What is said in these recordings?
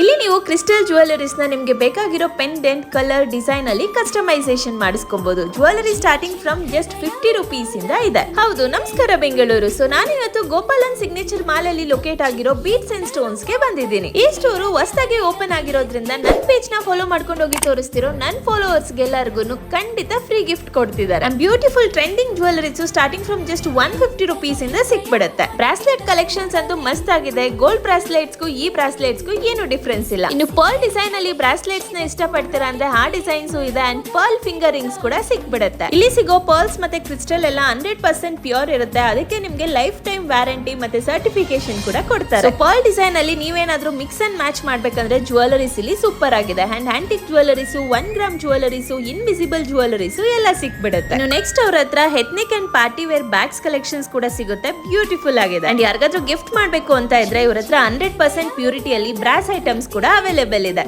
ಇಲ್ಲಿ ನೀವು crystal jewelleries ನ ನಿಮಗೆ ಬೇಕಾಗಿರೋ ಪೆಂಡೆಂಟ್ ಕಲರ್ ಡಿಸೈನ್ ಅಲ್ಲಿ ಕಸ್ಟಮೈಸೇಷನ್ ಮಾಡಿಸ್ಕೊಬಹುದು. Jewellery starting from just 50 rupees ಇಂದ ಇದೆ. ಹೌದು, ನಮಸ್ಕಾರ ಬೆಂಗಳೂರು. ಸೊ ನಾನಿವತ್ತು ಗೋಪಾಲನ್ ಸಿಗ್ನೇಚರ್ ಮಾಲ್ ಅಲ್ಲಿ ಲೊಕೇಟ್ ಆಗಿರೋ ಬೀಟ್ಸ್ ಅಂಡ್ ಸ್ಟೋನ್ಸ್ ಗೆ ಬಂದಿದ್ದೀನಿ. ಈ ಸ್ಟೋರು ಹೊಸದಾಗಿ ಓಪನ್ ಆಗಿರೋದ್ರಿಂದ ನನ್ನ ಪೇಜ್ ನ ಫಾಲೋ ಮಾಡ್ಕೊಂಡು ಹೋಗಿ ತೋರಿಸ್ತಿರೋ ನನ್ನ ಫಾಲೋವರ್ಸ್ ಗೆಲ್ಲರಿಗೂ ಖಂಡಿತ ಫ್ರೀ ಗಿಫ್ಟ್ ಕೊಡ್ತಿದ್ದಾರೆ. Beautiful trending jewelleries starting from just 150 rupees ಇಂದ ಸಿಕ್ಬಿಡುತ್ತೆ. ಬ್ರಾಸ್ಲೆಟ್ ಕಲೆಕ್ಷನ್ಸ್ ಅಂತೂ ಮಸ್ತ್ ಆಗಿದೆ. ಗೋಲ್ಡ್ ಬ್ರಾಸ್ಲೆಟ್ಸ್ ಗೂ ಈ ಬ್ರಾಸ್ಲೆಟ್ಸ್ ಗೂ ಏನು ಡಿಫರೆನ್ಸ್ ಇಲ್ಲ. ಇನ್ನು ಪರ್ಲ್ ಡಿಸೈನ್ ಅಲ್ಲಿ ಬ್ರಾಸ್ಲೆಟ್ಸ್ ನ ಇಷ್ಟಪಡ್ತೀರಾ ಅಂದ್ರೆ ಆ ಡಿಸೈನ್ಸ್ ಇದೆ ಅಂಡ್ ಪರ್ಲ್ ಫಿಂಗರ್ ರಿಂಗ್ಸ್ ಕೂಡ ಸಿಕ್ಬಿಡುತ್ತೆ. ಇಲ್ಲಿ ಸಿಗೋ ಪರ್ಲ್ಸ್ ಮತ್ತೆ ಕ್ರಿಸ್ಟಲ್ ಎಲ್ಲ 100% ಪ್ಯೂರ್ ಇರುತ್ತೆ. ಅದಕ್ಕೆ ನಿಮ್ಗೆ ಲೈಫ್ ಟೈಮ್ ವ್ಯಾರಂಟಿ ಮತ್ತೆ ಸರ್ಟಿಫಿಕೇಶನ್ ಕೂಡ ಕೊಡ್ತಾರೆ. ಪರ್ಲ್ ಡಿಸೈನ್ ಅಲ್ಲಿ ನೀವೇನಾದ್ರೂ ಮಿಕ್ಸ್ ಅಂಡ್ ಮ್ಯಾಚ್ ಮಾಡ್ಬೇಕಂದ್ರೆ ಜ್ಯುವೆಲರೀಸ್ ಇಲ್ಲಿ ಸೂಪರ್ ಆಗಿದೆ. And antique jewelleries, 1 gram jewelleries, invisible jewelleries ಎಲ್ಲ ಸಿಕ್ಬಿಡುತ್ತೆ. ಇನ್ನು ನೆಕ್ಸ್ಟ್ ಅವ್ರ ಹತ್ರ ethnic and party wear bags collections ಕೂಡ ಸಿಗುತ್ತೆ. ಬ್ಯೂಟಿಫುಲ್ ಆಗಿದೆ. ಅಂಡ್ ಯಾರಿಗಾದ್ರೂ ಗಿಫ್ಟ್ ಮಾಡ್ಬೇಕು ಅಂತ ಇದ್ರೆ ಇವ್ರ ಹತ್ರ 100% ಪ್ಯೂರಿಟಿಯಲ್ಲಿ ಬ್ರಾಸ್ ಐಟಮ್ಸ್ ಕೂಡ ಅವೈಲೇಬಲ್ ಇದೆ.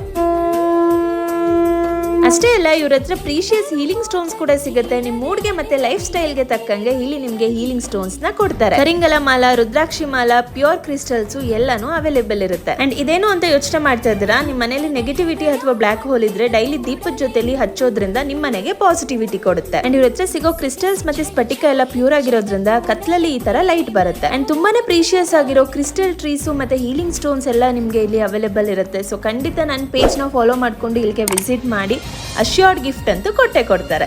ಅಷ್ಟೇ ಅಲ್ಲ, ಇವ್ರ ಹತ್ರ ಪ್ರೀಶಿಯಸ್ ಹೀಲಿಂಗ್ ಸ್ಟೋನ್ಸ್ ಕೂಡ ಸಿಗುತ್ತೆ. ನಿಮ್ ಮೂಡ್ಗೆ ಮತ್ತೆ ಲೈಫ್ ಸ್ಟೈಲ್ಗೆ ತಕ್ಕಂಗೆ ಇಲ್ಲಿ ನಿಮ್ಗೆ ಹೀಲಿಂಗ್ ಸ್ಟೋನ್ಸ್ ನ ಕೊಡ್ತಾರೆ. ಕರಿಂಗಲ ಮಾಲ, ರುದ್ರಾಕ್ಷಿ ಮಾಲ, ಪ್ಯೂರ್ ಕ್ರಿಸ್ಟಲ್ಸ್ ಎಲ್ಲಾನು ಅವೈಲೇಬಲ್ ಇರುತ್ತೆ. ಅಂಡ್ ಇದೇನು ಅಂತ ಯೋಚನೆ ಮಾಡ್ತಾ ಇದ್ದೀರಾ? ನಿಮ್ ಮನೇಲಿ ನೆಗೆಟಿವಿಟಿ ಅಥವಾ ಬ್ಲಾಕ್ ಹೋಲ್ ಇದ್ರೆ ಡೈಲಿ ದೀಪದ ಜೊತೆಲಿ ಹಚ್ಚೋದ್ರಿಂದ ನಿಮ್ ಮನೆಗೆ ಪಾಸಿಟಿವಿಟಿ ಕೊಡುತ್ತೆ. ಅಂಡ್ ಇವ್ರ ಹತ್ರ ಸಿಗೋ ಕ್ರಿಸ್ಟಲ್ಸ್ ಮತ್ತೆ ಸ್ಫಟಿಕ ಎಲ್ಲ ಪ್ಯೂರ್ ಆಗಿರೋದ್ರಿಂದ ಕತ್ಲಲ್ಲಿ ಈ ತರ ಲೈಟ್ ಬರುತ್ತೆ. ಅಂಡ್ ತುಂಬಾನೇ ಪ್ರೀಶಿಯಸ್ ಆಗಿರೋ ಕ್ರಿಸ್ಟಲ್ ಟ್ರೀಸ್ ಮತ್ತೆ ಹೀಲಿಂಗ್ ಸ್ಟೋನ್ಸ್ ಎಲ್ಲ ನಿಮ್ಗೆ ಇಲ್ಲಿ ಅವೈಲೇಬಲ್ ಇರುತ್ತೆ. ಸೊ ಖಂಡಿತ ನನ್ನ ಪೇಜ್ ನ ಫಾಲೋ ಮಾಡ್ಕೊಂಡು ಇಲ್ಲಿಗೆ ವಿಸಿಟ್ ಮಾಡಿ ಅಶ್ಯೂರ್ಡ್ ಗಿಫ್ಟ್ ಅಂತೂ ಕೊಟ್ಟೆ ಕೊಡ್ತಾರೆ.